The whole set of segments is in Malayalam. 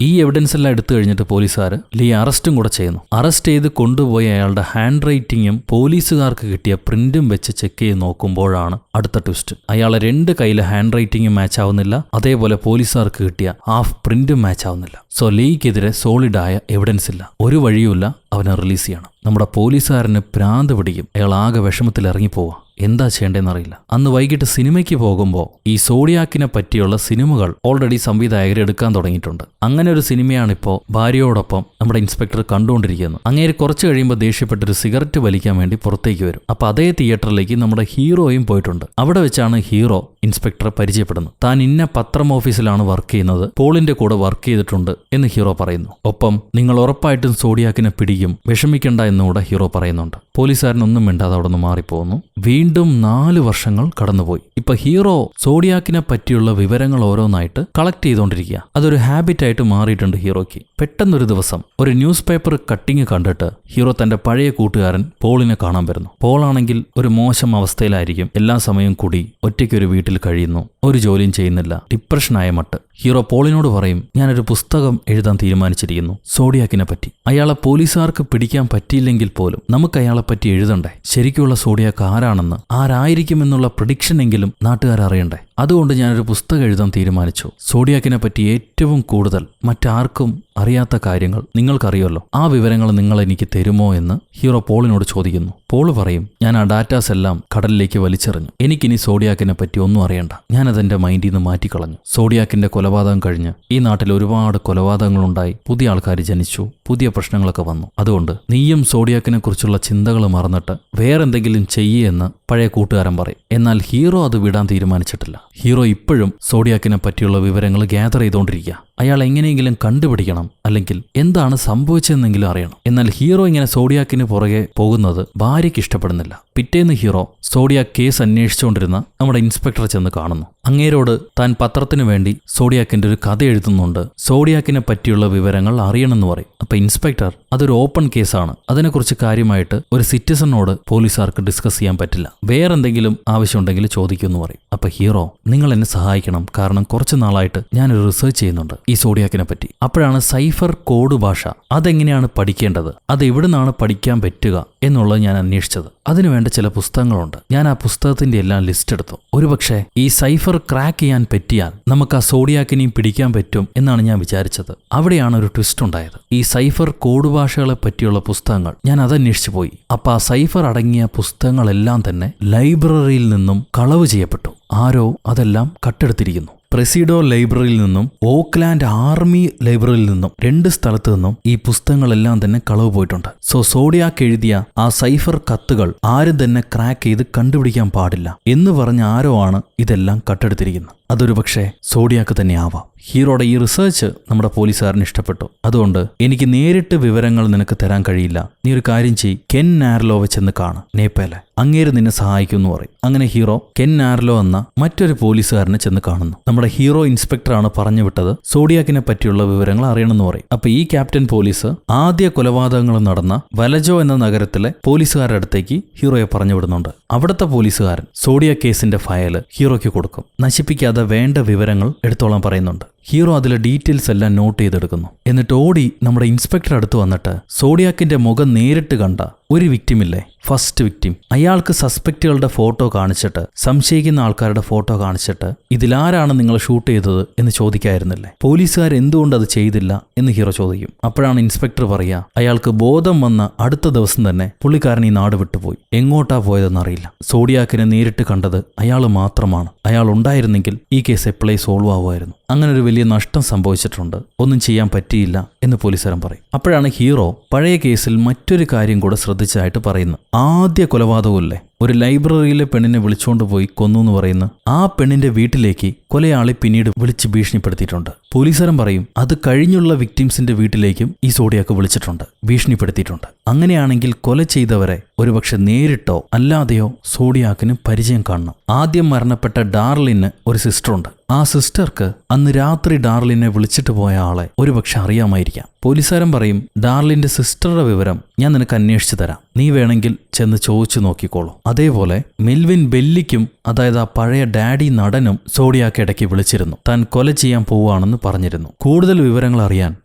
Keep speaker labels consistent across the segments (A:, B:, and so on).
A: ഈ എവിഡൻസ് എല്ലാം എടുത്തു കഴിഞ്ഞിട്ട് പോലീസുകാർ ലീ അറസ്റ്റും കൂടെ ചെയ്യുന്നു. അറസ്റ്റ് ചെയ്ത് കൊണ്ടുപോയി അയാളുടെ ഹാൻഡ് റൈറ്റിങ്ങും പോലീസുകാർക്ക് കിട്ടിയ പ്രിന്റും വെച്ച് ചെക്ക് ചെയ്ത് നോക്കുമ്പോഴാണ് അടുത്ത ട്വിസ്റ്റ്. അയാളെ 2 കൈയിലെ ഹാൻഡ് റൈറ്റിങ്ങും മാച്ച് ആവുന്നില്ല, അതേപോലെ പോലീസുകാർക്ക് കിട്ടിയ ഹാഫ് പ്രിന്റും മാച്ച് ആവുന്നില്ല. സോ ലീക്കെതിരെ സോളിഡായ എവിഡൻസ് ഇല്ല. ഒരു വഴിയുമില്ല അവനെ റിലീസ് ചെയ്യണം. നമ്മുടെ പോലീസുകാരന് ഭ്രാന്ത് പിടിക്കും. അയാൾ ആകെ വിഷമത്തിൽ ഇറങ്ങിപ്പോവാ. എന്താ ചെയ്യേണ്ടതെന്നറിയില്ല. അന്ന് വൈകിട്ട് സിനിമയ്ക്ക് പോകുമ്പോൾ ഈ സോഡിയാക്കിനെ പറ്റിയുള്ള സിനിമകൾ ഓൾറെഡി സംവിധായകർ എടുക്കാൻ തുടങ്ങിയിട്ടുണ്ട്. അങ്ങനെ ഒരു സിനിമയാണിപ്പോൾ ഭാര്യയോടൊപ്പം നമ്മുടെ ഇൻസ്പെക്ടർ കണ്ടുകൊണ്ടിരിക്കുന്നത്. അങ്ങേര് കുറച്ച് കഴിയുമ്പോൾ ദേഷ്യപ്പെട്ടൊരു സിഗരറ്റ് വലിക്കാൻ വേണ്ടി പുറത്തേക്ക് വരും. അപ്പോൾ അതേ തിയേറ്ററിലേക്ക് നമ്മുടെ ഹീറോയും പോയിട്ടുണ്ട്. അവിടെ വെച്ചാണ് ഹീറോ ഇൻസ്പെക്ടറെ പരിചയപ്പെടുന്നത്. താൻ ഇന്ന പത്രം ഓഫീസിലാണ് വർക്ക് ചെയ്യുന്നത്, പോളിന്റെ കൂടെ വർക്ക് ചെയ്തിട്ടുണ്ട് എന്ന് ഹീറോ പറയുന്നു. ഒപ്പം നിങ്ങൾ ഉറപ്പായിട്ടും സോഡിയാക്കിനെ പിടിക്കും, വിഷമിക്കണ്ട എന്നുകൂടെ ഹീറോ പറയുന്നുണ്ട്. പോലീസുകാരനൊന്നും മിണ്ടാതെ അവിടെ നിന്ന് മാറിപ്പോകുന്നു. വീണ്ടും 4 വർഷങ്ങൾ കടന്നുപോയി. ഇപ്പൊ ഹീറോ സോഡിയാക്കിനെ പറ്റിയുള്ള വിവരങ്ങൾ ഓരോന്നായിട്ട് കളക്ട് ചെയ്തുകൊണ്ടിരിക്കുക. അതൊരു ഹാബിറ്റായിട്ട് മാറിയിട്ടുണ്ട് ഹീറോയ്ക്ക്. പെട്ടെന്നൊരു ദിവസം ഒരു ന്യൂസ് പേപ്പർ കട്ടിങ് കണ്ടിട്ട് ഹീറോ തന്റെ പഴയ കൂട്ടുകാരൻ പോളിനെ കാണാൻ വരുന്നു. പോളാണെങ്കിൽ ഒരു മോശം അവസ്ഥയിലായിരിക്കും. എല്ലാ സമയവും കുടി, ഒറ്റയ്ക്കൊരു വീട്ടിൽ കഴിയുന്നു, ഒരു ജോലിയും ചെയ്യുന്നില്ല, ഡിപ്രഷനായ മട്ട്. ഹീറോ പോളിനോട് പറയും, ഞാനൊരു പുസ്തകം എഴുതാൻ തീരുമാനിച്ചിരിക്കുന്നു സോഡിയാക്കിനെ പറ്റി. അയാളെ പോലീസുകാർക്ക് പിടിക്കാൻ പറ്റിയില്ലെങ്കിൽ പോലും നമുക്ക് അയാളെ പറ്റി എഴുതണ്ടേ. ശരിക്കുള്ള സോഡിയാക്ക് ആരാണെന്ന്, ആരായിരിക്കുമെന്നുള്ള പ്രഡിക്ഷൻ എങ്കിലും നാട്ടുകാർ അറിയണ്ടേ. അതുകൊണ്ട് ഞാനൊരു പുസ്തകം എഴുതാൻ തീരുമാനിച്ചു. സോഡിയാക്കിനെ പറ്റി ഏറ്റവും കൂടുതൽ മറ്റാർക്കും അറിയാത്ത കാര്യങ്ങൾ നിങ്ങൾക്കറിയുമല്ലോ, ആ വിവരങ്ങൾ നിങ്ങൾ എനിക്ക് തരുമോ എന്ന് ഹീറോ പോളിനോട് ചോദിക്കുന്നു. പോള് പറയും, ഞാൻ ആ ഡാറ്റാസ് എല്ലാം കടലിലേക്ക് വലിച്ചെറിഞ്ഞു. എനിക്കിനി സോഡിയാക്കിനെ പറ്റി ഒന്നും അറിയണ്ട. ഞാനതെന്റെ മൈൻഡിൽ നിന്ന് മാറ്റിക്കളഞ്ഞു. സോഡിയാക്കിന്റെ കൊലപാതകം കഴിഞ്ഞ് ഈ നാട്ടിൽ ഒരുപാട് കൊലപാതകങ്ങളുണ്ടായി, പുതിയ ആൾക്കാർ ജനിച്ചു, പുതിയ പ്രശ്നങ്ങളൊക്കെ വന്നു. അതുകൊണ്ട് നീയും സോഡിയാക്കിനെ കുറിച്ചുള്ള ചിന്തകൾ മറന്നിട്ട് വേറെന്തെങ്കിലും ചെയ്യെന്ന് പഴയ കൂട്ടുകാരൻ പറയും. എന്നാൽ ഹീറോ അത് വിടാൻ തീരുമാനിച്ചിട്ടില്ല. ഹീറോ ഇപ്പോഴും സോഡിയാക്കിനെ പറ്റിയുള്ള വിവരങ്ങൾ ഗ്യാദർ ചെയ്തുകൊണ്ടിരിക്കുക. അയാൾ എങ്ങനെയെങ്കിലും കണ്ടുപിടിക്കണം, അല്ലെങ്കിൽ എന്താണ് സംഭവിച്ചതെന്നെങ്കിലും അറിയണം. എന്നാൽ ഹീറോ ഇങ്ങനെ സോഡിയാക്കിന് പുറകെ പോകുന്നത് ഭാര്യയ്ക്ക് ഇഷ്ടപ്പെടുന്നില്ല. പിറ്റേന്ന് ഹീറോ സോഡിയാക്ക് കേസ് അന്വേഷിച്ചുകൊണ്ടിരുന്ന നമ്മുടെ ഇൻസ്പെക്ടറെ ചെന്ന് കാണുന്നു. അങ്ങേരോട് താൻ പത്രത്തിനു വേണ്ടി സോഡിയാക്കിന്റെ ഒരു കഥ എഴുതുന്നുണ്ട്, സോഡിയാക്കിനെ പറ്റിയുള്ള വിവരങ്ങൾ അറിയണമെന്ന് പറയും. അപ്പൊ ഇൻസ്പെക്ടർ, അതൊരു ഓപ്പൺ കേസാണ്, അതിനെക്കുറിച്ച് കാര്യമായിട്ട് ഒരു സിറ്റിസണോട് പോലീസുകാർക്ക് ഡിസ്കസ് ചെയ്യാൻ പറ്റില്ല, വേറെന്തെങ്കിലും ആവശ്യമുണ്ടെങ്കിൽ ചോദിക്കുമെന്ന് പറയും. അപ്പൊ ഹീറോ, നിങ്ങൾ എന്നെ സഹായിക്കണം, കാരണം കുറച്ച് നാളായിട്ട് ഞാനൊരു റിസർച്ച് ചെയ്യുന്നുണ്ട് ഈ സോഡിയാക്കിനെ പറ്റി. അപ്പോഴാണ് സൈഫർ കോഡ് ഭാഷ, അതെങ്ങനെയാണ് പഠിക്കേണ്ടത്, അത് എവിടുന്നാണ് പഠിക്കാൻ പറ്റുക എന്നുള്ളത് ഞാൻ അന്വേഷിച്ചത്. അതിനുവേണ്ട ചില പുസ്തകങ്ങളുണ്ട്. ഞാൻ ആ പുസ്തകത്തിന്റെ എല്ലാം ലിസ്റ്റ് എടുത്തു. ഒരുപക്ഷെ ഈ സൈഫർ ക്രാക്ക് ചെയ്യാൻ പറ്റിയാൽ നമുക്ക് ആ സോഡിയാക്കിനെയും പിടിക്കാൻ പറ്റും എന്നാണ് ഞാൻ വിചാരിച്ചത്. അവിടെയാണ് ഒരു ട്വിസ്റ്റ് ഉണ്ടായത്. ഈ സൈഫർ കോഡ് ഭാഷകളെ പറ്റിയുള്ള പുസ്തകങ്ങൾ ഞാൻ അതന്വേഷിച്ചു പോയി. അപ്പൊ ആ സൈഫർ അടങ്ങിയ പുസ്തകങ്ങളെല്ലാം തന്നെ ലൈബ്രറിയിൽ നിന്നും കളവ് ചെയ്യപ്പെട്ടു. ആരോ അതെല്ലാം കട്ടെടുത്തിരിക്കുന്നു. പ്രസിഡോ ലൈബ്രറിയിൽ നിന്നും ഓക്ലാൻഡ് ആർമി ലൈബ്രറിയിൽ നിന്നും 2 സ്ഥലത്തു നിന്നും ഈ പുസ്തകങ്ങളെല്ലാം തന്നെ കളവ് പോയിട്ടുണ്ട്. സോ സോഡിയാക്ക് എഴുതിയ ആ സൈഫർ കത്തുകൾ ആരും തന്നെ ക്രാക്ക് ചെയ്ത് കണ്ടുപിടിക്കാൻ പാടില്ല എന്ന് പറഞ്ഞ ആരോ ആണ് ഇതെല്ലാം കട്ടെടുത്തിരിക്കുന്നത്. അതൊരു പക്ഷേ സോഡിയാക്ക് തന്നെ ആവാം. ഹീറോയുടെ ഈ റിസർച്ച് നമ്മുടെ പോലീസുകാരന് ഇഷ്ടപ്പെട്ടു. അതുകൊണ്ട് എനിക്ക് നേരിട്ട് വിവരങ്ങൾ നിനക്ക് തരാൻ കഴിയില്ല, നീ ഒരു കാര്യം ചെയ്യ്, കെൻ നാർലോവെ ചെന്ന് കാണ്, നേപ്പാളെ, അങ്ങേര് നിന്നെ സഹായിക്കുമെന്ന് പറയും. അങ്ങനെ ഹീറോ കെൻ നാർലോ എന്ന മറ്റൊരു പോലീസുകാരനെ ചെന്ന് കാണുന്നു. നമ്മുടെ ഹീറോ ഇൻസ്പെക്ടറാണ് പറഞ്ഞു വിട്ടത് സോഡിയാക്കിനെ പറ്റിയുള്ള വിവരങ്ങൾ അറിയണമെന്ന് പറയും. അപ്പൊ ഈ ക്യാപ്റ്റൻ പോലീസ് ആദ്യ കൊലപാതകങ്ങൾ നടന്ന വലജോ എന്ന നഗരത്തിലെ പോലീസുകാരുടെ അടുത്തേക്ക് ഹീറോയെ പറഞ്ഞു വിടുന്നുണ്ട്. അവിടുത്തെ പോലീസുകാരൻ സോഡിയാക്ക് കേസിന്റെ ഫയല് ഹീറോയ്ക്ക് കൊടുക്കും. നശിപ്പിക്കാതെ വേണ്ട വിവരങ്ങൾ എടുത്തോളാൻ പറയുന്നുണ്ട്. ഹീറോ അതിലെ ഡീറ്റെയിൽസ് എല്ലാം നോട്ട് ചെയ്തെടുക്കുന്നു. എന്നിട്ട് ഓടി നമ്മുടെ ഇൻസ്പെക്ടർ അടുത്ത് വന്നിട്ട് സോഡിയാക്കിന്റെ മുഖം നേരിട്ട് കണ്ട ഒരു വിക്ടിമില്ലേ, ഫസ്റ്റ് വിക്ടിം, അയാൾക്ക് സസ്പെക്റ്റുകളുടെ ഫോട്ടോ കാണിച്ചിട്ട്, സംശയിക്കുന്ന ആൾക്കാരുടെ ഫോട്ടോ കാണിച്ചിട്ട് ഇതിലാരാണ് നിങ്ങൾ ഷൂട്ട് ചെയ്തത് എന്ന് ചോദിക്കായിരുന്നില്ലേ? പോലീസുകാർ എന്തുകൊണ്ട് അത് ചെയ്തില്ല എന്ന് ഹീറോ ചോദിക്കും. അപ്പോഴാണ് ഇൻസ്പെക്ടർ പറയുക, അയാൾക്ക് ബോധം വന്ന അടുത്ത ദിവസം തന്നെ പുള്ളിക്കാരൻ ഈ നാട് വിട്ടുപോയി. എങ്ങോട്ടാ പോയതെന്നറിയില്ല. സോഡിയാക്കിനെ നേരിട്ട് കണ്ടത് അയാൾ മാത്രമാണ്. അയാൾ ഉണ്ടായിരുന്നെങ്കിൽ ഈ കേസ് എപ്പോഴേ സോൾവ് ആവുമായിരുന്നു. അങ്ങനെ ഒരു വലിയ നഷ്ടം സംഭവിച്ചിട്ടുണ്ട്, ഒന്നും ചെയ്യാൻ പറ്റിയില്ല എന്ന് പോലീസുകാരൻ പറയും. അപ്പോഴാണ് ഹീറോ പഴയ കേസിൽ മറ്റൊരു കാര്യം കൂടെ ശ്രദ്ധിച്ചതായിട്ട് പറയുന്നത്. ആദ്യ കൊലപാതകമില്ലേ, ഒരു ലൈബ്രറിയിലെ പെണ്ണിനെ വിളിച്ചുകൊണ്ട് പോയി കൊന്നു എന്ന് പറയുന്ന ആ പെണ്ണിന്റെ വീട്ടിലേക്ക് കൊലയാളി പിന്നീട് വിളിച്ച് ഭീഷണിപ്പെടുത്തിയിട്ടുണ്ട്. പോലീസുകാരൻ പറയും, അത് കഴിഞ്ഞുള്ള വിക്ടിംസിന്റെ വീട്ടിലേക്കും ഈ സോഡിയാക്ക് വിളിച്ചിട്ടുണ്ട്, ഭീഷണിപ്പെടുത്തിയിട്ടുണ്ട്. അങ്ങനെയാണെങ്കിൽ കൊല ചെയ്തവരെ ഒരുപക്ഷെ നേരിട്ടോ അല്ലാതെയോ സോഡിയാക്കിന് പരിചയം കാണണം. ആദ്യം മരണപ്പെട്ട ഡാർലിന് ഒരു സിസ്റ്ററുണ്ട്. ആ സിസ്റ്റർക്ക് അന്ന് രാത്രി ഡാർലിനെ വിളിച്ചിട്ട് പോയ ആളെ ഒരുപക്ഷെ അറിയാമായിരിക്കാം. പോലീസുകാരൻ പറയും, ഡാർലിന്റെ സിസ്റ്ററുടെ വിവരം ഞാൻ നിനക്ക് അന്വേഷിച്ചു തരാം, നീ വേണമെങ്കിൽ ചെന്ന് ചോദിച്ചു നോക്കിക്കോളൂ. അതേപോലെ മെൽവിൻ ബെല്ലിക്കും, അതായത് ആ പഴയ ഡാഡി നടനും സോഡിയാക്ക് ഇടയ്ക്ക് വിളിച്ചിരുന്നു. താൻ കൊല ചെയ്യാൻ പോവുകയാണെന്ന് പറഞ്ഞിരുന്നു. കൂടുതൽ വിവരങ്ങൾ അറിയാൻ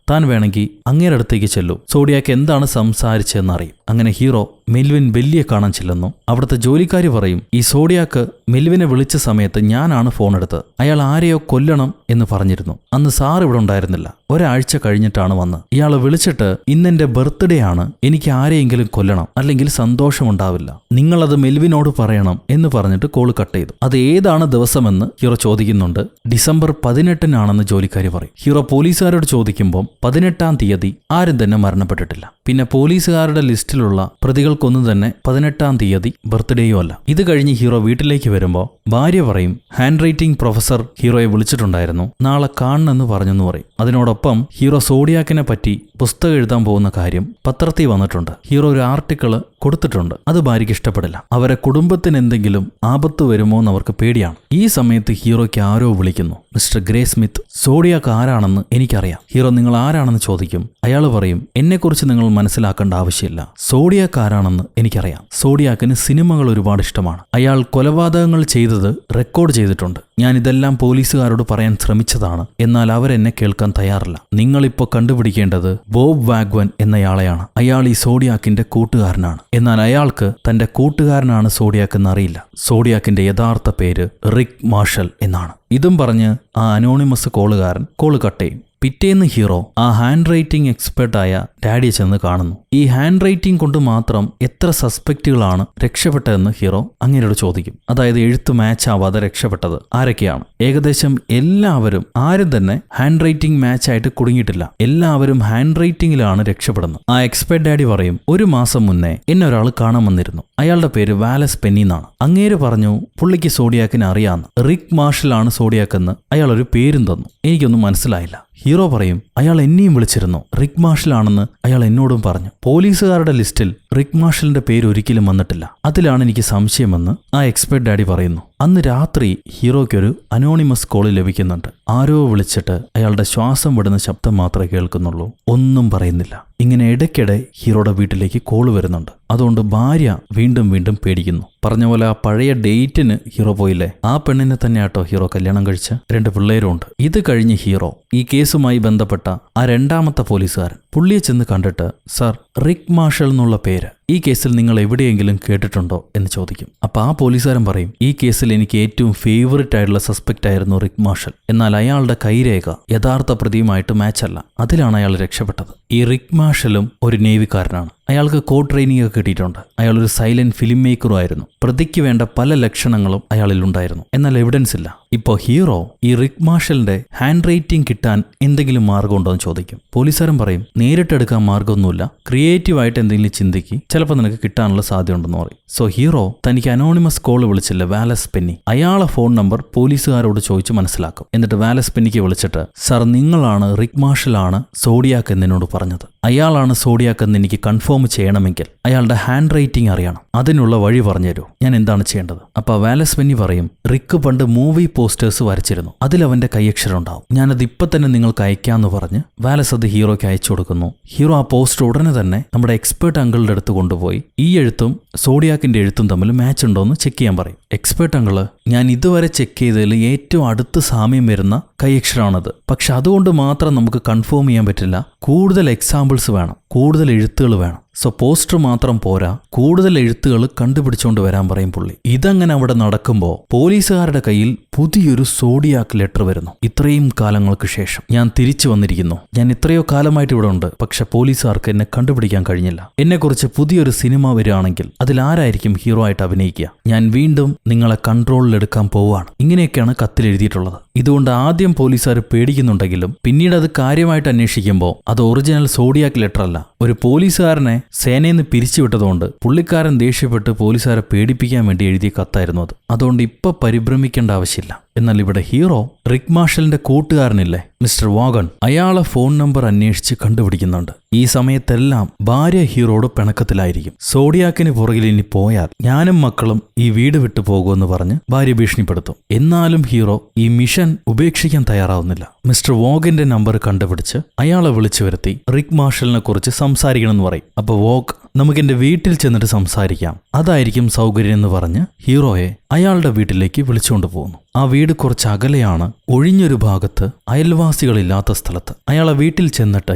A: താൻ വേണമെങ്കിൽ അങ്ങേരുടെ അടുത്തേക്ക് ചെല്ലൂ, സോഡിയാക്ക് എന്താണ് സംസാരിച്ചതെന്ന് അറിയും. അങ്ങനെ ഹീറോ മെൽവിൻ ബെല്ലിയെ കാണാൻ ചെല്ലുന്നു. അവിടുത്തെ ജോലിക്കാരി പറയും, ഈ സോഡിയാക്ക് മെൽവിനെ വിളിച്ച സമയത്ത് ഞാനാണ് ഫോൺ എടുത്തത്, അയാൾ ആരെയോ കൊല്ലണം എന്ന് പറഞ്ഞിരുന്നു. അന്ന് സാർ ഇവിടെ ഉണ്ടായിരുന്നില്ല, ഒരാഴ്ച കഴിഞ്ഞിട്ടാണ് വന്നത്. ഇയാളെ വിളിച്ചിട്ട് ഇന്നെന്റെ ബർത്ത്ഡേ ആണ്, എനിക്ക് ആരെയെങ്കിലും കൊല്ലണം, അല്ലെങ്കിൽ സന്തോഷമുണ്ടാവില്ല, നിങ്ങളത് മെൽവിനോട് പറയണം എന്ന് പറഞ്ഞിട്ട് കോള് കട്ട് ചെയ്തു. അത് ഏതാണ് ദിവസമെന്ന് ഹീറോ ചോദിക്കുന്നുണ്ട്. ഡിസംബർ 18 ജോലിക്കാരി പറയും. ഹീറോ പോലീസുകാരോട് ചോദിക്കുമ്പോൾ 18-ാം തീയതി ആരും തന്നെ മരണപ്പെട്ടിട്ടില്ല. പിന്നെ പോലീസുകാരുടെ ലിസ്റ്റിലുള്ള പ്രതികൾക്കൊന്നും തന്നെ 18-ാം തീയതി ബർത്ത്ഡേയും അല്ല. ഇത് കഴിഞ്ഞ് ഹീറോ വീട്ടിലേക്ക് വരുമ്പോൾ ഭാര്യ പറയും, ഹാൻഡ് റൈറ്റിംഗ് പ്രൊഫസർ ഹീറോയെ വിളിച്ചിട്ടുണ്ടായിരുന്നു, നാളെ കാണണമെന്ന് പറഞ്ഞെന്ന് പറയും. അതിനോടൊപ്പം ഹീറോ സോഡിയാക്കിനെ പറ്റി പുസ്തകം എഴുതാൻ പോകുന്ന കാര്യം പത്രത്തിൽ വന്നിട്ടുണ്ട്. ഹീറോ ഒരു ആർട്ടിക്കിള് കൊടുത്തിട്ടുണ്ട്. അത് ഭാര്യയ്ക്ക് ഇഷ്ടപ്പെടില്ല. അവരെ കുടുംബത്തിന് എന്തെങ്കിലും ആപത്ത് വരുമോ എന്ന് അവർക്ക് പേടിയാണ്. ഈ സമയത്ത് ഹീറോയ്ക്ക് ആരോ വിളിക്കുന്നു. മിസ്റ്റർ ഗ്രേ സ്മിത്ത്, സോഡിയാക്ക് ആരാണെന്ന് എനിക്കറിയാം. ഹീറോ നിങ്ങൾ ആരാണെന്ന് ചോദിക്കും. അയാൾ പറയും, എന്നെക്കുറിച്ച് നിങ്ങൾ മനസ്സിലാക്കേണ്ട ആവശ്യമില്ല, സോഡിയാക്ക് ആരാണെന്ന് എനിക്കറിയാം. സോഡിയാക്കിന് സിനിമകൾ ഒരുപാട് ഇഷ്ടമാണ്. അയാൾ കൊലപാതകങ്ങൾ ചെയ്തത് റെക്കോർഡ് ചെയ്തിട്ടുണ്ട്. ഞാൻ ഇതെല്ലാം പോലീസുകാരോട് പറയാൻ ശ്രമിച്ചതാണ്, എന്നാൽ അവരെന്നെ കേൾക്കാൻ തയ്യാറില്ല. നിങ്ങളിപ്പോൾ കണ്ടുപിടിക്കേണ്ടത് ബോബ് വാഗ്വൻ എന്നയാളെയാണ്. അയാൾ ഈ സോഡിയാക്കിന്റെ കൂട്ടുകാരനാണ്. എന്നാൽ അയാൾക്ക് തന്റെ കൂട്ടുകാരനാണ് സോഡിയാക്ക് എന്നറിയില്ല. സോഡിയാക്കിന്റെ യഥാർത്ഥ പേര് റിക് മാർഷൽ എന്നാണ്. ഇതും പറഞ്ഞ് ആ അനോണിമസ് കോളുകാരൻ കോള് കട്ട് ചെയ്യും. പിറ്റേന്ന് ഹീറോ ആ ഹാൻഡ് റൈറ്റിംഗ് എക്സ്പെർട്ടായ ഡാഡിയെ ചെന്ന് കാണുന്നു. ഈ ഹാൻഡ് റൈറ്റിംഗ് കൊണ്ട് മാത്രം എത്ര സസ്പെക്റ്റുകളാണ് രക്ഷപ്പെട്ടതെന്ന് ഹീറോ അങ്ങേരോട് ചോദിക്കും. അതായത് എഴുത്ത് മാച്ച് ആവാതെ രക്ഷപ്പെട്ടത് ആരൊക്കെയാണ്? ഏകദേശം എല്ലാവരും, ആരും തന്നെ ഹാൻഡ് റൈറ്റിംഗ് മാച്ച് ആയിട്ട് കുടുങ്ങിയിട്ടില്ല. എല്ലാവരും ഹാൻഡ് റൈറ്റിംഗിലാണ് രക്ഷപ്പെടുന്നത്. ആ എക്സ്പെർട്ട് ഡാഡി പറയും, 1 മാസം മുന്നേ എന്നെ ഒരാൾ കാണാൻ വന്നിരുന്നു. അയാളുടെ പേര് വാലസ് പെന്നി എന്നാണ്. അങ്ങേര് പറഞ്ഞു പുള്ളിക്ക് സോഡിയാക്കിനെ അറിയാമെന്ന്. റിക് മാർഷലാണ് സോഡിയാക്കെന്ന് അയാൾ ഒരു പേരും തന്നു. എനിക്കൊന്നും മനസ്സിലായില്ല. ഹീറോ പറയും, അയാൾ എന്നെയും വിളിച്ചിരുന്നു, റിക് മാർഷലാണെന്ന് അയാൾ എന്നോടും പറഞ്ഞു. പോലീസുകാരുടെ ലിസ്റ്റിൽ റിക് മാർഷലിന്റെ പേര് ഒരിക്കലും വന്നിട്ടില്ല. അതിലാണ് എനിക്ക് സംശയമെന്ന് ആ എക്സ്പെർട്ട് ഡാഡി പറയുന്നു. അന്ന് രാത്രി ഹീറോയ്ക്കൊരു അനോണിമസ് കോള് ലഭിക്കുന്നുണ്ട്. ആരോ വിളിച്ചിട്ട് അയാളുടെ ശ്വാസം വിടുന്ന ശബ്ദം മാത്രമേ കേൾക്കുന്നുള്ളൂ, ഒന്നും പറയുന്നില്ല. ഇങ്ങനെ ഇടയ്ക്കിടെ ഹീറോയുടെ വീട്ടിലേക്ക് കോള് വരുന്നുണ്ട്. അതുകൊണ്ട് ഭാര്യ വീണ്ടും വീണ്ടും പേടിക്കുന്നു. പറഞ്ഞ പോലെ ആ പഴയ ഡേറ്റിന് ഹീറോ പോയില്ലേ, ആ പെണ്ണിനെ തന്നെയാട്ടോ ഹീറോ കല്യാണം കഴിച്ച 2 പിള്ളേരുണ്ട്. ഇത് കഴിഞ്ഞ് ഹീറോ ഈ കേസുമായി ബന്ധപ്പെട്ട ആ 2ാമത്തെ പോലീസുകാരൻ പുള്ളിയെ ചെന്ന് കണ്ടിട്ട്, സർ, റിക് മാർഷൽ എന്നുള്ള പേര് ഈ കേസിൽ നിങ്ങൾ എവിടെയെങ്കിലും കേട്ടിട്ടുണ്ടോ എന്ന് ചോദിക്കും. അപ്പൊ ആ പോലീസുകാരൻ പറയും, ഈ കേസിൽ എനിക്ക് ഏറ്റവും ഫേവറേറ്റ് ആയിട്ടുള്ള സസ്പെക്റ്റ് ആയിരുന്നു റിക് മാർഷൽ. എന്നാൽ അയാളുടെ കൈരേഖ യഥാർത്ഥ പ്രതിയുമായിട്ട് മാച്ച് അല്ല. അതിലാണ് അയാൾ രക്ഷപ്പെട്ടത്. ഈ റിക് മാർഷലും ഒരു നേവിക്കാരനാണ്. അയാൾക്ക് കോഡ് ട്രെയിനിങ് ഒക്കെ കിട്ടിയിട്ടുണ്ട്. അയാളൊരു സൈലന്റ് ഫിലിം മേക്കറും ആയിരുന്നു. പ്രതിക്ക് വേണ്ട പല ലക്ഷണങ്ങളും അയാളിൽ ഉണ്ടായിരുന്നു. എന്നാൽ എവിഡൻസ് ഇല്ല. ഇപ്പോൾ ഹീറോ ഈ റിക് മാർഷലിന്റെ ഹാൻഡ് റൈറ്റിംഗ് കിട്ടാൻ എന്തെങ്കിലും മാർഗമുണ്ടോ എന്ന് ചോദിക്കും. പോലീസുകാരൻ പറയും, നേരിട്ടെടുക്കാൻ മാർഗമൊന്നുമില്ല, ക്രിയേറ്റീവായിട്ട് എന്തെങ്കിലും ചിന്തിക്ക്, ചിലപ്പോൾ നിനക്ക് കിട്ടാനുള്ള സാധ്യത ഉണ്ടെന്ന് പറയും. സോ ഹീറോ തനിക്ക് അനോണിമസ് കോള് വിളിച്ചില്ല വാലസ് പെന്നി, അയാളെ ഫോൺ നമ്പർ പോലീസുകാരോട് ചോദിച്ച് മനസ്സിലാക്കും. എന്നിട്ട് വാലസ് പെന്നിക്ക് വിളിച്ചിട്ട്, സർ, നിങ്ങളാണ് റിക് മാർഷലാണ് സോഡിയാക്ക് എന്നോട് പറഞ്ഞത്. അയാളാണ് സോഡിയാക്ക് എന്ന് എനിക്ക് കൺഫേം ചെയ്യണമെങ്കിൽ അയാളുടെ ഹാൻഡ് റൈറ്റിംഗ് അറിയണം. അതിനുള്ള വഴി പറഞ്ഞുതരൂ, ഞാൻ എന്താണ് ചെയ്യേണ്ടത്? അപ്പൊ വാലസ് പെന്നി പറയും, റിക്ക് പണ്ട് മൂവി പോസ്റ്റേഴ്സ് വരച്ചിരുന്നു, അതിലവന്റെ കൈയക്ഷരം ഉണ്ടാവും. ഞാനത് ഇപ്പൊ തന്നെ നിങ്ങൾക്ക് അയക്കാന്ന് പറഞ്ഞ് വാലസ് അത് ഹീറോയ്ക്ക് അയച്ചു കൊടുക്കുന്നു. ഹീറോ ആ പോസ്റ്റർ ഉടനെ തന്നെ നമ്മുടെ എക്സ്പേർട്ട് അങ്കിളുടെ അടുത്ത് കൊണ്ടുപോയി ഈ എഴുത്തും സോഡിയാക്കിന്റെ എഴുത്തും തമ്മിൽ മാച്ച് ഉണ്ടോ എന്ന് ചെക്ക് ചെയ്യാൻ പറയും. എക്സ്പേർട്ട് അങ്കിള്, ഞാൻ ഇതുവരെ ചെക്ക് ചെയ്തതിൽ ഏറ്റവും അടുത്ത് സാമ്യം വരുന്ന കൈയക്ഷരമാണത്. പക്ഷെ അതുകൊണ്ട് മാത്രം നമുക്ക് കൺഫേം ചെയ്യാൻ പറ്റില്ല. കൂടുതൽ എക്സാമ്പിൾസ് വേണം, കൂടുതൽ എഴുത്തുകൾ വേണം. സോ പോസ്റ്റർ മാത്രം പോരാ, കൂടുതൽ എഴുത്തുകൾ കണ്ടുപിടിച്ചുകൊണ്ട് വരാൻ പറയും പുള്ളി. ഇതങ്ങനെ അവിടെ നടക്കുമ്പോൾ പോലീസുകാരുടെ കയ്യിൽ പുതിയൊരു സോഡിയാക്ക് ലെറ്റർ വരുന്നു. ഇത്രയും കാലങ്ങൾക്ക് ശേഷം ഞാൻ തിരിച്ചു വന്നിരിക്കുന്നു. ഞാൻ ഇത്രയോ കാലമായിട്ട് ഇവിടെ ഉണ്ട്, പക്ഷെ പോലീസുകാർക്ക് എന്നെ കണ്ടുപിടിക്കാൻ കഴിഞ്ഞില്ല. എന്നെക്കുറിച്ച് പുതിയൊരു സിനിമ വരികയാണെങ്കിൽ അതിലാരായിരിക്കും ഹീറോ ആയിട്ട് അഭിനയിക്കുക? ഞാൻ വീണ്ടും നിങ്ങളെ കൺട്രോളിലെടുക്കാൻ പോവുകയാണ്. ഇങ്ങനെയൊക്കെയാണ് കത്തിൽ എഴുതിയിട്ടുള്ളത്. ഇതുകൊണ്ട് ആദ്യം പോലീസുകാർ പേടിക്കുന്നുണ്ടെങ്കിലും പിന്നീട് അത് കാര്യമായിട്ട് അന്വേഷിക്കുമ്പോൾ അത് ഒറിജിനൽ സോഡിയാക്ക് ലെറ്റർ അല്ല, ഒരു പോലീസുകാരനെ സേനയിൽ നിന്ന് പിരിച്ചുവിട്ടതുകൊണ്ട് പുള്ളിക്കാരൻ ദേഷ്യപ്പെട്ട് പോലീസുകാരെ പേടിപ്പിക്കാൻ വേണ്ടി എഴുതിയ കത്തായിരുന്നു അത്. അതുകൊണ്ട് ഇപ്പൊ പരിഭ്രമിക്കേണ്ട ആവശ്യമില്ല. എന്നാൽ ഇവിടെ ഹീറോ റിക് മാർഷലിന്റെ കൂട്ടുകാരനില്ലേ മിസ്റ്റർ വാഗൺ, അയാളെ ഫോൺ നമ്പർ അന്വേഷിച്ച് കണ്ടുപിടിക്കുന്നുണ്ട്. ഈ സമയത്തെല്ലാം ഭാര്യ ഹീറോയോട് പിണക്കത്തിലായിരിക്കും. സോഡിയാക്കിന് പുറകിൽ ഇനി പോയാൽ ഞാനും മക്കളും ഈ വീട് വിട്ടു പോകുമെന്ന് പറഞ്ഞ് ഭാര്യ ഭീഷണിപ്പെടുത്തും. എന്നാലും ഹീറോ ഈ മിഷൻ ഉപേക്ഷിക്കാൻ തയ്യാറാവുന്നില്ല. മിസ്റ്റർ വോഗിന്റെ നമ്പർ കണ്ടുപിടിച്ച് അയാളെ വിളിച്ചു വരുത്തി റിക് മാർഷലിനെ കുറിച്ച് സംസാരിക്കണമെന്ന് പറയും. അപ്പൊ വോഗ്, നമുക്കെന്റെ വീട്ടിൽ ചെന്നിട്ട് സംസാരിക്കാം, അതായിരിക്കും സൗകര്യം എന്ന് പറഞ്ഞ് ഹീറോയെ അയാളുടെ വീട്ടിലേക്ക് വിളിച്ചുകൊണ്ട് പോകുന്നു. ആ വീട് കുറച്ച് അകലെയാണ്, ഒഴിഞ്ഞൊരു ഭാഗത്ത്, അയൽവാസികളില്ലാത്ത സ്ഥലത്ത്. അയാളെ വീട്ടിൽ ചെന്നിട്ട്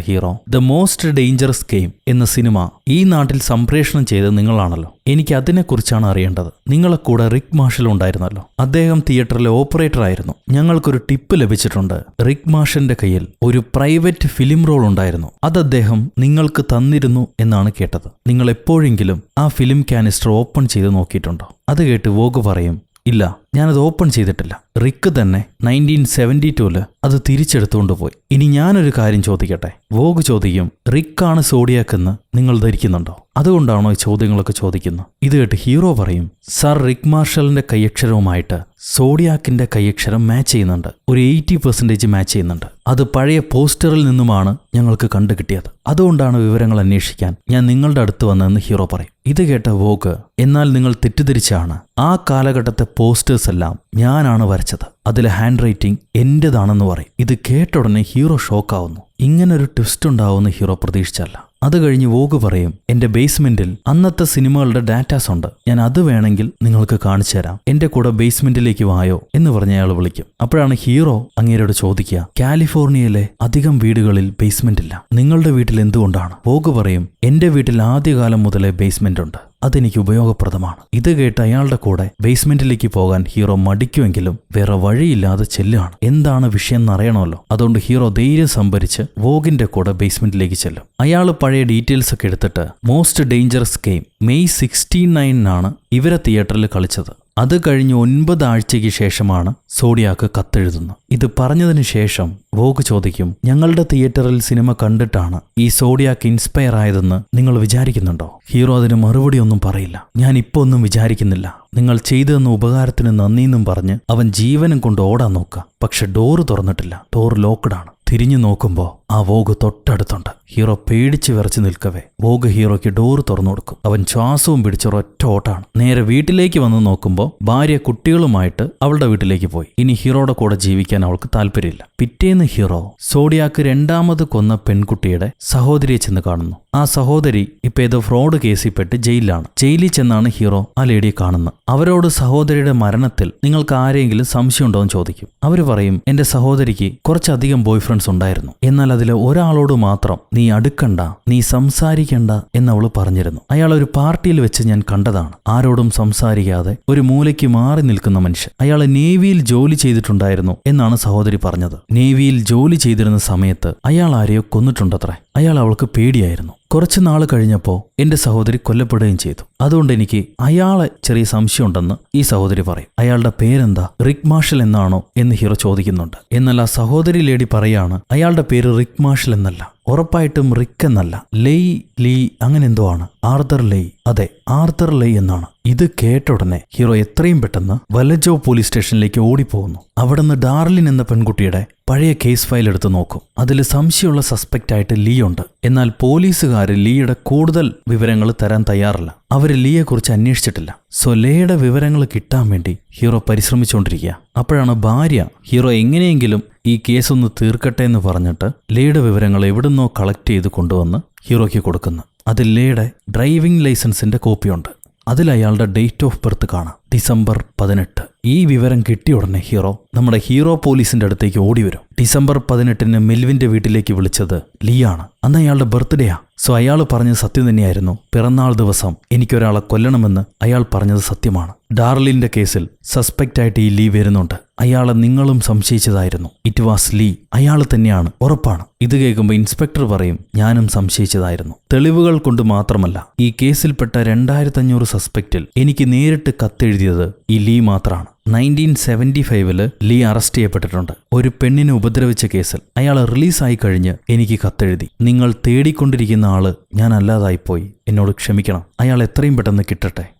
A: hero the most dangerous game എന്ന സിനിമ ഈ നാട്ടിൽ സംപ്രേഷണം ചെയ്ത് നിങ്ങളാണല്ലോ, എനിക്ക് അതിനെക്കുറിച്ചാണ് അറിയേണ്ടത്. നിങ്ങളെ കൂടെ റിക് മാർഷൽ ഉണ്ടായിരുന്നല്ലോ, അദ്ദേഹം തിയേറ്ററിലെ ഓപ്പറേറ്റർ ആയിരുന്നു. ഞങ്ങൾക്കൊരു ടിപ്പ് ലഭിച്ചിട്ടുണ്ട്. റിക് മാർഷലിന്റെ കയ്യിൽ ഒരു പ്രൈവറ്റ് ഫിലിം റോൾ ഉണ്ടായിരുന്നു, അത് അദ്ദേഹം നിങ്ങൾക്ക് തന്നിരുന്നു എന്നാണ് കേട്ടത്. നിങ്ങൾ എപ്പോഴെങ്കിലും ആ ഫിലിം കാനിസ്റ്റർ ഓപ്പൺ ചെയ്ത് നോക്കിയിട്ടുണ്ടോ? അത് കേട്ട് വോഗ് പറയും, ഇല്ല, ഞാനത് ഓപ്പൺ ചെയ്തിട്ടില്ല. റിക്ക് തന്നെ 1972 അത് തിരിച്ചെടുത്തുകൊണ്ട് പോയി. ഇനി ഞാനൊരു കാര്യം ചോദിക്കട്ടെ? വോഗ് ചോദിക്കും, റിക്കാണ് സോഡിയാക്കെന്ന് നിങ്ങൾ ധരിക്കുന്നുണ്ടോ? അതുകൊണ്ടാണോ ഈ ചോദ്യങ്ങളൊക്കെ ചോദിക്കുന്നത്? ഇത് കേട്ട് ഹീറോ പറയും, സർ, റിക് മാർഷലിന്റെ കൈയക്ഷരവുമായിട്ട് സോഡിയാക്കിന്റെ കൈയക്ഷരം മാച്ച് ചെയ്യുന്നുണ്ട്, ഒരു 80% മാച്ച് ചെയ്യുന്നുണ്ട്. അത് പഴയ പോസ്റ്ററിൽ നിന്നുമാണ് ഞങ്ങൾക്ക് കണ്ടുകിട്ടിയത്. അതുകൊണ്ടാണ് വിവരങ്ങൾ അന്വേഷിക്കാൻ ഞാൻ നിങ്ങളുടെ അടുത്ത് വന്നതെന്ന് ഹീറോ പറയും. ഇത് കേട്ട വോഗ്, എന്നാൽ നിങ്ങൾ തെറ്റിദ്ധരിച്ചാണ്. ആ കാലഘട്ടത്തെ പോസ്റ്റേഴ്സ് എല്ലാം ഞാനാണ് വരച്ചത്, അതിലെ ഹാൻഡ് റൈറ്റിംഗ് എന്റേതാണെന്ന് പറയും. ഇത് കേട്ട ഉടനെ ഹീറോ ഷോക്കാവുന്നു. ഇങ്ങനൊരു ട്വിസ്റ്റ് ഉണ്ടാവുമെന്ന് ഹീറോ പ്രതീക്ഷിച്ചല്ല. അത് കഴിഞ്ഞ് വോഗ് പറയും, എന്റെ ബേസ്മെന്റിൽ അന്നത്തെ സിനിമകളുടെ ഡാറ്റാസ് ഉണ്ട്, ഞാൻ അത് വേണമെങ്കിൽ നിങ്ങൾക്ക് കാണിച്ചു തരാം, എന്റെ കൂടെ ബേസ്മെന്റിലേക്ക് വായോ എന്ന് പറഞ്ഞ അയാൾ വിളിക്കും. അപ്പോഴാണ് ഹീറോ അങ്ങേരോട് ചോദിക്കുക, കാലിഫോർണിയയിലെ അധികം വീടുകളിൽ ബേസ്മെന്റ് ഇല്ല, നിങ്ങളുടെ വീട്ടിൽ എന്തുകൊണ്ടാണ്? വോഗ് പറയും, എന്റെ വീട്ടിൽ ആദ്യകാലം മുതലേ ബേസ്മെന്റ് ഉണ്ട്, അതെനിക്ക് ഉപയോഗപ്രദമാണ്. ഇത് കേട്ട് അയാളുടെ കൂടെ ബേസ്മെന്റിലേക്ക് പോകാൻ ഹീറോ മടിക്കുമെങ്കിലും വേറെ വഴിയില്ലാതെ ചെല്ലുകയാണ്. എന്താണ് വിഷയം എന്നറിയണമല്ലോ. അതുകൊണ്ട് ഹീറോ ധൈര്യം സംഭരിച്ച് വോഗിന്റെ കൂടെ ബേസ്മെന്റിലേക്ക് ചെല്ലും. അയാൾ പഴയ ഡീറ്റെയിൽസ് ഒക്കെ എടുത്തിട്ട് മോസ്റ്റ് ഡേഞ്ചറസ് ഗെയിം May 69 ഇവരെ തിയേറ്ററിൽ കളിച്ചത്. അത് കഴിഞ്ഞ് 9 ആഴ്ചയ്ക്ക് ശേഷമാണ് സോഡിയാക്ക് കത്തെഴുതുന്നത്. ഇത് പറഞ്ഞതിന് ശേഷം വോഗ് ചോദിക്കും, ഞങ്ങളുടെ തിയേറ്ററിൽ സിനിമ കണ്ടിട്ടാണ് ഈ സോഡിയാക്ക് ഇൻസ്പയർ ആയതെന്ന് നിങ്ങൾ വിചാരിക്കുന്നുണ്ടോ? ഹീറോ അതിന് മറുപടി ഒന്നും പറയില്ല. ഞാൻ ഇപ്പൊ ഒന്നും വിചാരിക്കുന്നില്ല, നിങ്ങൾ ചെയ്തു തന്ന ഉപകാരത്തിന് നന്ദിയെന്നും പറഞ്ഞ് അവൻ ജീവനും കൊണ്ട് ഓടാൻ നോക്കുക. പക്ഷെ ഡോറ് തുറന്നിട്ടില്ല, ഡോർ ലോക്ക്ഡാണ്. തിരിഞ്ഞു നോക്കുമ്പോ ആ വോഗ് തൊട്ടടുത്തുണ്ട്. ഹീറോ പേടിച്ച് വിറച്ചു നിൽക്കവേ വോഗ് ഹീറോയ്ക്ക് ഡോറ് തുറന്നു കൊടുക്കും. അവൻ ശ്വാസവും പിടിച്ചൊരൊറ്റ ഓട്ടാണ്. നേരെ വീട്ടിലേക്ക് വന്ന് നോക്കുമ്പോൾ ഭാര്യ കുട്ടികളുമായിട്ട് അവളുടെ വീട്ടിലേക്ക് പോയി. ഇനി ഹീറോയുടെ കൂടെ ജീവിക്കാൻ അവൾക്ക് താല്പര്യമില്ല. പിറ്റേന്ന് ഹീറോ സോഡിയാക്ക് രണ്ടാമത് കൊന്ന പെൺകുട്ടിയുടെ സഹോദരിയെ ചെന്ന് കാണുന്നു. ആ സഹോദരി ഇപ്പൊ ഏതോ ഫ്രോഡ് കേസിൽ പെട്ട് ജയിലിലാണ്. ജയിലിൽ ചെന്നാണ് ഹീറോ ആ ലേഡിയെ കാണുന്നത്. അവരോട് സഹോദരിയുടെ മരണത്തിൽ നിങ്ങൾക്ക് ആരെങ്കിലും സംശയമുണ്ടോ എന്ന് ചോദിക്കും. അവര് പറയും, എന്റെ സഹോദരിക്ക് കുറച്ചധികം ബോയ് ഫ്രണ്ട്സ് ഉണ്ടായിരുന്നു, എന്നാൽ അതിലെ ഒരാളോട് മാത്രം നീ അടുക്കണ്ട, നീ സംസാരിക്കണ്ട എന്നവള് പറഞ്ഞിരുന്നു. അയാൾ ഒരു പാർട്ടിയിൽ വെച്ച് ഞാൻ കണ്ടതാണ്. ആരോടും സംസാരിക്കാതെ ഒരു മൂലയ്ക്ക് മാറി നിൽക്കുന്ന മനുഷ്യൻ. അയാൾ നേവിയിൽ ജോലി ചെയ്തിട്ടുണ്ടായിരുന്നു എന്നാണ് സഹോദരി പറഞ്ഞത്. നേവിയിൽ ജോലി ചെയ്തിരുന്ന സമയത്ത് അയാൾ ആരെയോ കൊന്നിട്ടുണ്ടത്രേ. അയാൾ അവൾക്ക് പേടിയായിരുന്നു. കുറച്ചു നാൾ കഴിഞ്ഞപ്പോൾ എന്റെ സഹോദരി കൊല്ലപ്പെടുകയും ചെയ്തു. അതുകൊണ്ട് എനിക്ക് അയാളെ ചെറിയ സംശയമുണ്ടെന്ന് ഈ സഹോദരി പറയും. അയാളുടെ പേരെന്താ, റിക് മാർഷൽ എന്നാണോ എന്ന് ഹീറോ ചോദിക്കുന്നുണ്ട്. എന്നാൽ ആ സഹോദരി ലേഡി പറയാണ്, അയാളുടെ പേര് റിക് മാർഷൽ എന്നല്ല, ഉറപ്പായിട്ടും റിക്ക് എന്നല്ല, ലെയ് ലീ അങ്ങനെ എന്തോ ആണ്, ആർതർ ലെയ്, അതെ ആർതർ ലെയ് എന്നാണ്. ഇത് കേട്ട ഉടനെ ഹീറോ എത്രയും പെട്ടെന്ന് വലജോ പോലീസ് സ്റ്റേഷനിലേക്ക് ഓടിപ്പോകുന്നു. അവിടുന്ന് ഡാർലിൻ എന്ന പെൺകുട്ടിയുടെ പഴയ കേസ് ഫയൽ എടുത്ത് നോക്കും. അതിൽ സംശയമുള്ള സസ്പെക്റ്റ് ആയിട്ട് ലീ ഉണ്ട്. എന്നാൽ പോലീസുകാർ ലീയുടെ കൂടുതൽ വിവരങ്ങൾ തരാൻ തയ്യാറല്ല. അവർ ലീയെക്കുറിച്ച് അന്വേഷിച്ചിട്ടില്ല. സോ ലേയുടെ വിവരങ്ങൾ കിട്ടാൻ വേണ്ടി ഹീറോ പരിശ്രമിച്ചുകൊണ്ടിരിക്കുക. അപ്പോഴാണ് ഭാര്യ ഹീറോ എങ്ങനെയെങ്കിലും ഈ കേസൊന്ന് തീർക്കട്ടെ എന്ന് പറഞ്ഞിട്ട് ലേയുടെ വിവരങ്ങൾ എവിടുന്നോ കളക്ട് ചെയ്ത് കൊണ്ടുവന്ന് ഹീറോയ്ക്ക് കൊടുക്കുന്നു. അതിൽ ലേയുടെ ഡ്രൈവിംഗ് ലൈസൻസിന്റെ കോപ്പിയുണ്ട്. അതിൽ അയാളുടെ ഡേറ്റ് ഓഫ് ബർത്ത് കാണാം, December 18. ഈ വിവരം കിട്ടിയ ഉടനെ ഹീറോ നമ്മുടെ ഹീറോ പോലീസിന്റെ അടുത്തേക്ക് ഓടി വരും. December 18 മെൽവിന്റെ വീട്ടിലേക്ക് വിളിച്ചത് ലീയാണ്. അന്ന് അയാളുടെ ബർത്ത്ഡേയാ. സോ അയാൾ പറഞ്ഞത് സത്യം തന്നെയായിരുന്നു. പിറന്നാൾ ദിവസം എനിക്കൊരാളെ കൊല്ലണമെന്ന് അയാൾ പറഞ്ഞത് സത്യമാണ്. ഡാർലിന്റെ കേസിൽ സസ്പെക്റ്റ് ആയിട്ട് ഈ ലീ വരുന്നുണ്ട്. അയാളെ നിങ്ങളും സംശയിച്ചതായിരുന്നു. ഇറ്റ് വാസ് ലീ, അയാൾ തന്നെയാണ്, ഉറപ്പാണ്. ഇത് കേൾക്കുമ്പോൾ ഇൻസ്പെക്ടർ പറയും, ഞാനും സംശയിച്ചതായിരുന്നു. തെളിവുകൾ കൊണ്ട് മാത്രമല്ല, ഈ കേസിൽപ്പെട്ട 2500 സസ്പെക്റ്റിൽ എനിക്ക് നേരിട്ട് കത്തെഴുതിയത് ഈ ലീ മാത്രമാണ്. 1975 ലീ അറസ്റ്റ് ചെയ്യപ്പെട്ടിട്ടുണ്ട്. ഒരു പെണ്ണിനെ ഉപദ്രവിച്ച കേസിൽ. അയാൾ റിലീസായി കഴിഞ്ഞ് എനിക്ക് കത്തെഴുതി, നിങ്ങൾ തേടിക്കൊണ്ടിരിക്കുന്ന ആള് ഞാൻ അല്ലാതായിപ്പോയി, എന്നോട് ക്ഷമിക്കണം, അയാൾ എത്രയും പെട്ടെന്ന് കിട്ടട്ടെ,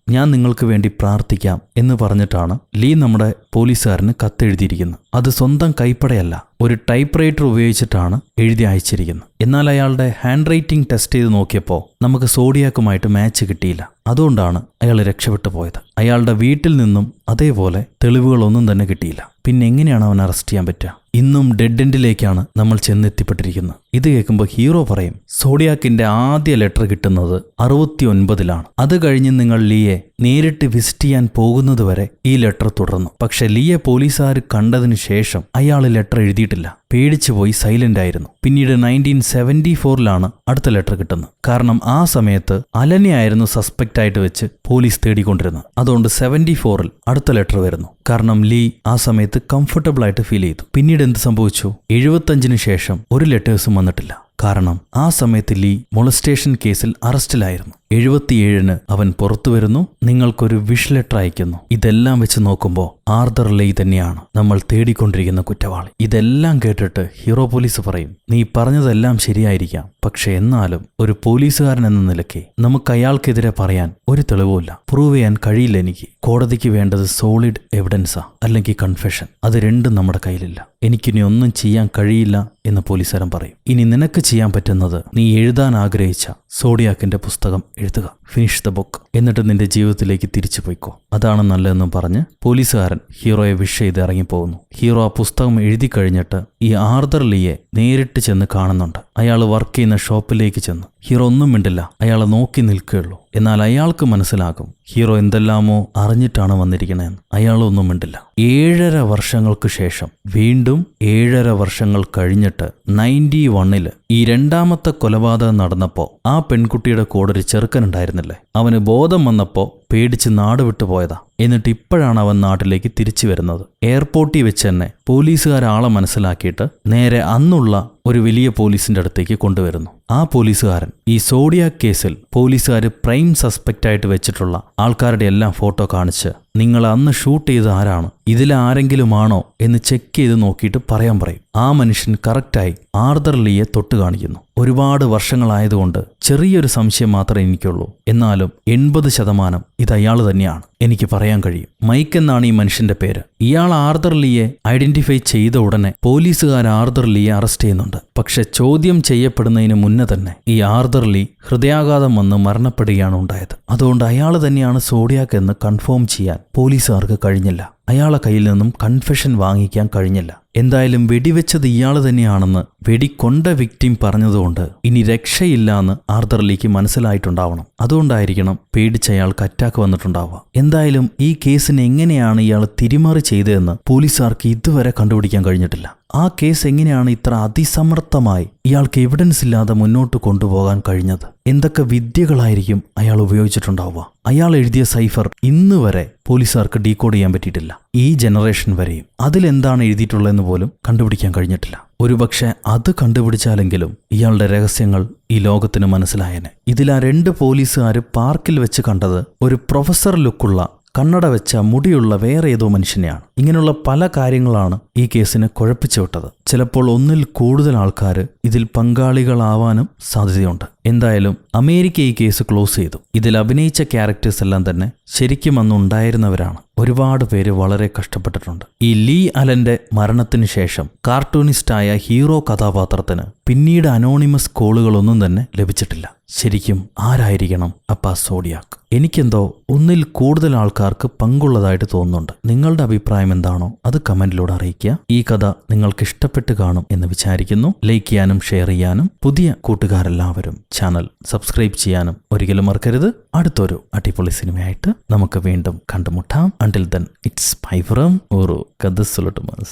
A: ഞാൻ നിങ്ങൾക്ക് വേണ്ടി പ്രാർത്ഥിക്കാം എന്ന് പറഞ്ഞിട്ടാണ് ലീ നമ്മുടെ പോലീസുകാരന് കത്തെഴുതിയിരിക്കുന്നു. അത് സ്വന്തം കൈപ്പടയല്ല, ഒരു ടൈപ്പ് റൈറ്റർ ഉപയോഗിച്ചിട്ടാണ് എഴുതി അയച്ചിരിക്കുന്നത്. എന്നാൽ അയാളുടെ ഹാൻഡ് റൈറ്റിംഗ് ടെസ്റ്റ് ചെയ്ത് നോക്കിയപ്പോൾ നമുക്ക് സോഡിയാക്കുമായിട്ട് മാച്ച് കിട്ടിയില്ല. അതുകൊണ്ടാണ് അയാൾ രക്ഷപ്പെട്ടു പോയത്. അയാളുടെ വീട്ടിൽ നിന്നും അതേപോലെ തെളിവുകളൊന്നും തന്നെ കിട്ടിയില്ല. പിന്നെ എങ്ങനെയാണ് അവൻ അറസ്റ്റ് ചെയ്യാൻ പറ്റുക? ഇന്നും ഡെഡ് എൻഡിലേക്കാണ് നമ്മൾ ചെന്നെത്തിപ്പെട്ടിരിക്കുന്നത്. ഇത് കേൾക്കുമ്പോൾ ഹീറോ പറയും, സോഡിയാക്കിന്റെ ആദ്യ ലെറ്റർ കിട്ടുന്നത് 69-ലാണ്. അത് കഴിഞ്ഞ് നിങ്ങൾ ലീയെ നേരിട്ട് വിസിറ്റ് ചെയ്യാൻ പോകുന്നതുവരെ ഈ ലെറ്റർ തുടർന്നു. പക്ഷെ ലീയെ പോലീസുകാർ കണ്ടതിന് ശേഷം അയാൾ ലെറ്റർ എഴുതിയിട്ടില്ല. പേടിച്ചു പോയി സൈലന്റ് ആയിരുന്നു. പിന്നീട് 1974-ലാണ് അടുത്ത ലെറ്റർ കിട്ടുന്നത്. കാരണം ആ സമയത്ത് അലനെയായിരുന്നു സസ്പെക്റ്റ് ആയിട്ട് വെച്ച് പോലീസ് തേടിക്കൊണ്ടിരുന്നത്. അതുകൊണ്ട് 74-ൽ അടുത്ത ലെറ്റർ വരുന്നു. കാരണം ലീ ആ സമയത്ത് കംഫർട്ടബിൾ ആയിട്ട് ഫീൽ ചെയ്തു. പിന്നീട് എന്ത് സംഭവിച്ചു? 75-ന് ശേഷം ഒരു ലെറ്റേഴ്സും വന്നിട്ടില്ല. കാരണം ആ സമയത്ത് ലീ മൊളസ്റ്റേഷൻ കേസിൽ അറസ്റ്റിലായിരുന്നു. 77-ന് അവൻ പുറത്തു വരുന്നു. നിങ്ങൾക്കൊരു വിഷ് ലെറ്റർ അയക്കുന്നു. ഇതെല്ലാം വെച്ച് നോക്കുമ്പോൾ ആർതർ ലെയ് തന്നെയാണ് നമ്മൾ തേടിക്കൊണ്ടിരിക്കുന്ന കുറ്റവാളി. ഇതെല്ലാം കേട്ടിട്ട് ഹീറോ പോലീസ് പറയും, നീ പറഞ്ഞതെല്ലാം ശരിയായിരിക്കാം, പക്ഷെ എന്നാലും ഒരു പോലീസുകാരൻ എന്ന നിലയ്ക്ക് നമുക്ക് അയാൾക്കെതിരെ പറയാൻ ഒരു തെളിവുമില്ല. പ്രൂവ് ചെയ്യാൻ കഴിയില്ല എനിക്ക്. കോടതിക്ക് വേണ്ടത് സോളിഡ് എവിഡൻസാ, അല്ലെങ്കിൽ കൺഫെഷൻ. അത് രണ്ടും നമ്മുടെ കയ്യിലില്ല. എനിക്കിനി ഒന്നും ചെയ്യാൻ കഴിയില്ല എന്ന് പോലീസുകാരൻ പറയും. ഇനി നിനക്ക് ചെയ്യാൻ പറ്റുന്നത് നീ എഴുതാൻ ആഗ്രഹിച്ച സോഡിയാക്കിന്റെ പുസ്തകം എഴുതുക. Finish the book. എന്നിട്ട് നിന്റെ ജീവിതത്തിലേക്ക് തിരിച്ചു പോയിക്കോ. അതാണ് നല്ലതെന്നും പറഞ്ഞ് പോലീസുകാരൻ ഹീറോയെ വിഷ് ചെയ്ത് ഇറങ്ങിപ്പോകുന്നു. ഹീറോ ആ പുസ്തകം എഴുതി കഴിഞ്ഞിട്ട് ഈ ആർതർ ലീയെ നേരിട്ട് ചെന്ന് കാണുന്നുണ്ട്. അയാൾ വർക്ക് ചെയ്യുന്ന ഷോപ്പിലേക്ക് ചെന്ന് ഹീറോ ഒന്നും മിണ്ടില്ല. അയാളെ നോക്കി നിൽക്കുകയുള്ളൂ. എന്നാൽ അയാൾക്ക് മനസ്സിലാകും ഹീറോ എന്തെല്ലാമോ അറിഞ്ഞിട്ടാണ് വന്നിരിക്കണേന്ന്. അയാളൊന്നും മിണ്ടില്ല. 7.5 വർഷങ്ങൾക്ക് ശേഷം വീണ്ടും 7.5 വർഷങ്ങൾ കഴിഞ്ഞിട്ട് 91-ല് ഈ രണ്ടാമത്തെ കൊലപാതകം നടന്നപ്പോ ആ പെൺകുട്ടിയുടെ കൂടെ ഒരു ചെറുക്കനുണ്ടായിരുന്നില്ലേ, അവന് ബോധം വന്നപ്പോ പേടിച്ച് നാട് വിട്ടു പോയതാ. എന്നിട്ട് ഇപ്പോഴാണ് അവൻ നാട്ടിലേക്ക് തിരിച്ചു വരുന്നത്. എയർപോർട്ടിൽ വെച്ച് തന്നെ പോലീസുകാരാളെ മനസ്സിലാക്കിയിട്ട് നേരെ അന്നുള്ള ഒരു വലിയ പോലീസിന്റെ അടുത്തേക്ക് കൊണ്ടുവരുന്നു. ആ പോലീസുകാരൻ ഈ സോഡിയാക് കേസിൽ പോലീസുകാർ പ്രൈം സസ്പെക്റ്റ് ആയിട്ട് വെച്ചിട്ടുള്ള ആൾക്കാരുടെ എല്ലാം ഫോട്ടോ കാണിച്ച് നിങ്ങൾ അന്ന് ഷൂട്ട് ചെയ്ത് ആരാണ്, ഇതിലാരെങ്കിലും ആണോ എന്ന് ചെക്ക് ചെയ്ത് നോക്കിയിട്ട് പറയാൻ പറയും. ആ മനുഷ്യൻ കറക്റ്റായി ആർതർ ലീയെ തൊട്ട് കാണിക്കുന്നു. ഒരുപാട് വർഷങ്ങളായതുകൊണ്ട് ചെറിയൊരു സംശയം മാത്രമേ എനിക്കുള്ളൂ. എന്നാലും 80% ഇത് അയാൾ തന്നെയാണ് എനിക്ക് പറയാൻ കഴിയും. മൈക്ക് എന്നാണ് ഈ മനുഷ്യന്റെ പേര്. ഇയാൾ ആർതർ ലീയെ ഐഡന്റിഫൈ ചെയ്ത ഉടനെ പോലീസുകാർ ആർതർ ലീയെ അറസ്റ്റ് ചെയ്യുന്നുണ്ട്. പക്ഷെ ചോദ്യം ചെയ്യപ്പെടുന്നതിന് മുന്നേ തന്നെ ഈ ആർതർ ലീ ഹൃദയാഘാതം വന്ന് മരണപ്പെടുകയാണ് ഉണ്ടായത്. അതുകൊണ്ട് അയാൾ തന്നെയാണ് സോഡിയാക് എന്ന് കൺഫേം ചെയ്യാൻ പോലീസുകാർക്ക് കഴിഞ്ഞില്ല. അയാളെ കയ്യിൽ നിന്നും കൺഫെഷൻ വാങ്ങിക്കാൻ കഴിഞ്ഞില്ല. എന്തായാലും വെടിവെച്ചത് ഇയാൾ തന്നെയാണെന്ന് വെടിക്കൊണ്ട വിക്ടിം പറഞ്ഞതുകൊണ്ട് ഇനി രക്ഷയില്ലാന്ന് ആർതർ ലീക്ക് മനസ്സിലായിട്ടുണ്ടാവണം. അതുകൊണ്ടായിരിക്കണം പേടിച്ച് അയാൾക്ക് അറ്റാക്ക് വന്നിട്ടുണ്ടാവുക. എന്തായാലും ഈ കേസിന് എങ്ങനെയാണ് ഇയാൾ തിരിമറി ചെയ്തതെന്ന് പോലീസുകാർക്ക് ഇതുവരെ കണ്ടുപിടിക്കാൻ കഴിഞ്ഞിട്ടില്ല. ആ കേസ് എങ്ങനെയാണ് ഇത്ര അതിസമർത്ഥമായി ഇയാൾക്ക് എവിഡൻസ് ഇല്ലാതെ മുന്നോട്ട് കൊണ്ടുപോകാൻ കഴിഞ്ഞത്? എന്തൊക്കെ വിദ്യകളായിരിക്കും അയാൾ ഉപയോഗിച്ചിട്ടുണ്ടാവുക? അയാൾ എഴുതിയ സൈഫർ ഇന്ന് വരെ പോലീസുകാർക്ക് ഡീകോഡ് ചെയ്യാൻ പറ്റിയിട്ടില്ല. ഈ ജനറേഷൻ വരെയും അതിലെന്താണ് എഴുതിയിട്ടുള്ളതെന്ന് പോലും കണ്ടുപിടിക്കാൻ കഴിഞ്ഞിട്ടില്ല. ഒരുപക്ഷെ അത് കണ്ടുപിടിച്ചാലെങ്കിലും ഇയാളുടെ രഹസ്യങ്ങൾ ഈ ലോകത്തിന് മനസ്സിലായേനെ. ഇതിലാ 2 പോലീസുകാർ പാർക്കിൽ വെച്ച് കണ്ടത് ഒരു പ്രൊഫസർ ലുക്കുള്ള കണ്ണട വെച്ച മുടിയുള്ള വേറെ ഏതോ മനുഷ്യനെയാണ്. ഇങ്ങനെയുള്ള പല കാര്യങ്ങളാണ് ഈ കേസിനെ കുഴപ്പിച്ചു വിട്ടത്. ചിലപ്പോൾ ഒന്നിൽ കൂടുതൽ ആൾക്കാർ ഇതിൽ പങ്കാളികളാവാനും സാധ്യതയുണ്ട്. എന്തായാലും അമേരിക്ക ഈ കേസ് ക്ലോസ് ചെയ്തു. ഇതിൽ അഭിനയിച്ച ക്യാരക്ടേഴ്സ് എല്ലാം തന്നെ ശരിക്കും അന്നുണ്ടായിരുന്നവരാണ്. ഒരുപാട് പേര് വളരെ കഷ്ടപ്പെട്ടിട്ടുണ്ട്. ഈ ലീ അലന്റെ മരണത്തിന് ശേഷം കാർട്ടൂണിസ്റ്റായ ഹീറോ കഥാപാത്രത്തിന് പിന്നീട് അനോണിമസ് കോളുകളൊന്നും തന്നെ ലഭിച്ചിട്ടില്ല. ശരിക്കും ആരായിരിക്കണം അപ്പാ സോഡിയാക്? എനിക്കെന്തോ ഒന്നിൽ കൂടുതൽ ആൾക്കാർക്ക് പങ്കുള്ളതായിട്ട് തോന്നുന്നുണ്ട്. നിങ്ങളുടെ അഭിപ്രായം എന്താണോ അത് കമന്റിലൂടെ അറിയിക്കുക. ഈ കഥ നിങ്ങൾക്ക് ഇഷ്ടപ്പെട്ട് കാണും എന്ന് വിചാരിക്കുന്നു. ലൈക്ക് ചെയ്യാനും ഷെയർ ചെയ്യാനും പുതിയ കൂട്ടുകാരെല്ലാവരും ചാനൽ സബ്സ്ക്രൈബ് ചെയ്യാനും ഒരിക്കലും മറക്കരുത്. അടുത്തൊരു അടിപൊളി സിനിമയായിട്ട് നമുക്ക് വീണ്ടും കണ്ടുമുട്ടാം. Until then, it's bye from Uru. Kada Solotumas.